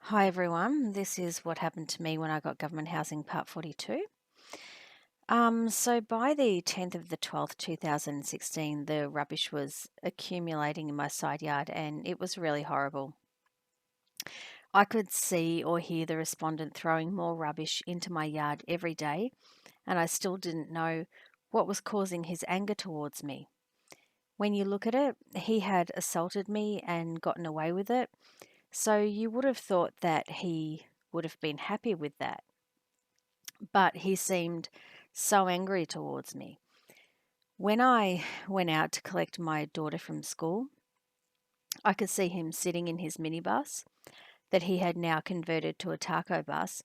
Hi everyone, this is what happened to me when I got government housing part 42. So by the 10th of the 12th, 2016, the rubbish was accumulating in my side yard and it was really horrible. I could see or hear the respondent throwing more rubbish into my yard every day, and I still didn't know what was causing his anger towards me. When you look at it, he had assaulted me and gotten away with it, so you would have thought that he would have been happy with that. But he seemed so angry towards me. When I went out to collect my daughter from school, I could see him sitting in his minibus that he had now converted to a taco bus,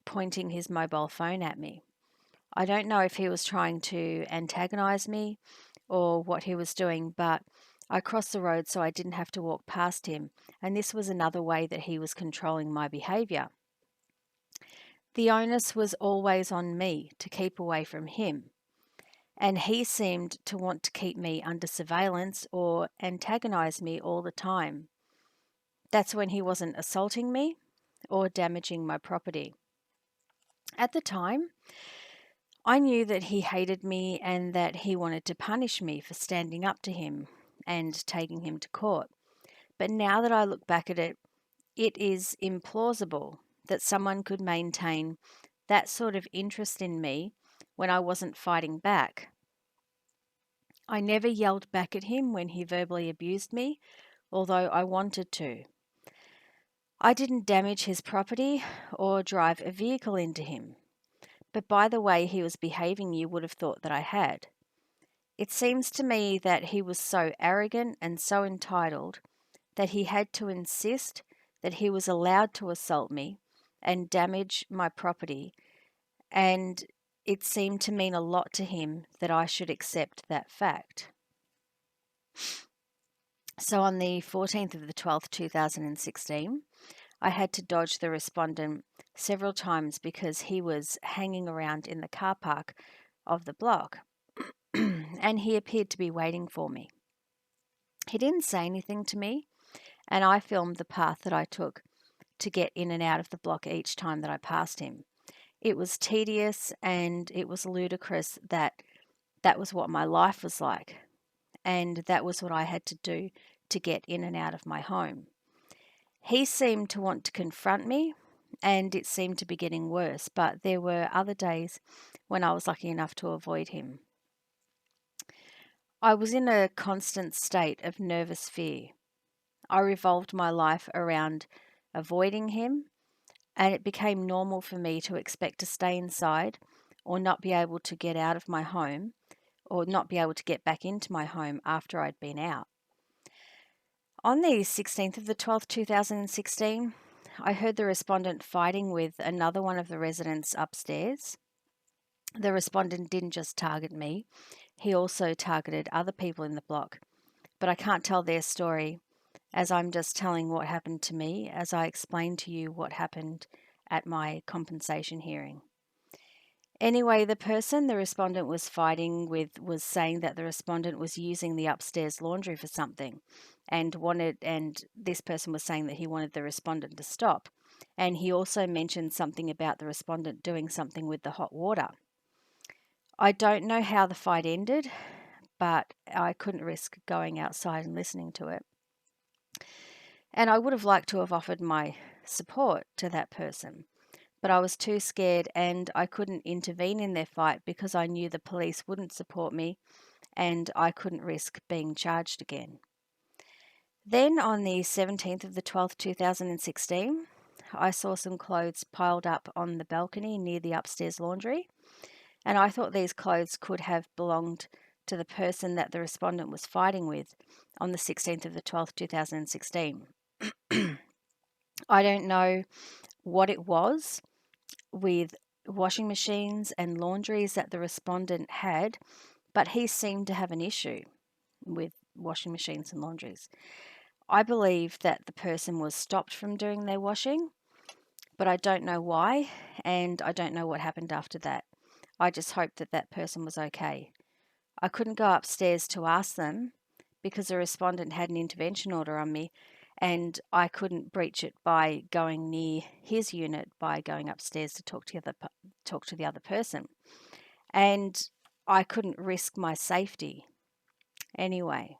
pointing his mobile phone at me. I don't know if he was trying to antagonize me or what he was doing, but I crossed the road so I didn't have to walk past him, and this was another way that he was controlling my behaviour. The onus was always on me to keep away from him, and he seemed to want to keep me under surveillance or antagonize me all the time. That's when he wasn't assaulting me or damaging my property. At the time, I knew that he hated me and that he wanted to punish me for standing up to him and taking him to court. But now that I look back at it, it is implausible that someone could maintain that sort of interest in me when I wasn't fighting back. I never yelled back at him when he verbally abused me, although I wanted to. I didn't damage his property or drive a vehicle into him, but by the way he was behaving, you would have thought that I had. It seems to me that he was so arrogant and so entitled that he had to insist that he was allowed to assault me and damage my property, and it seemed to mean a lot to him that I should accept that fact. So on the 14th of the 12th, 2016, I had to dodge the respondent several times because he was hanging around in the car park of the block and he appeared to be waiting for me. He didn't say anything to me, and I filmed the path that I took to get in and out of the block each time that I passed him. It was tedious and it was ludicrous that that was what my life was like, and that was what I had to do to get in and out of my home. He seemed to want to confront me, and it seemed to be getting worse, but there were other days when I was lucky enough to avoid him. I was in a constant state of nervous fear. I revolved my life around avoiding him, and it became normal for me to expect to stay inside or not be able to get out of my home or not be able to get back into my home after I'd been out. On the 16th of the 12th, 2016, I heard the respondent fighting with another one of the residents upstairs. The respondent didn't just target me, he also targeted other people in the block. But I can't tell their story as I'm just telling what happened to me as I explained to you what happened at my compensation hearing. Anyway, the person the respondent was fighting with was saying that the respondent was using the upstairs laundry for something and this person was saying that he wanted the respondent to stop. And he also mentioned something about the respondent doing something with the hot water. I don't know how the fight ended, but I couldn't risk going outside and listening to it. And I would have liked to have offered my support to that person, but I was too scared and I couldn't intervene in their fight because I knew the police wouldn't support me and I couldn't risk being charged again. Then on the 17th of the 12th, 2016, I saw some clothes piled up on the balcony near the upstairs laundry, and I thought these clothes could have belonged to the person that the respondent was fighting with on the 16th of the 12th, 2016. I don't know what it was with washing machines and laundries that the respondent had, but he seemed to have an issue with washing machines and laundries. I believe that the person was stopped from doing their washing, but I don't know why, and I don't know what happened after that. I just hope that that person was okay. I couldn't go upstairs to ask them because the respondent had an intervention order on me, and I couldn't breach it by going near his unit, by going upstairs to talk to the other person, and I couldn't risk my safety anyway.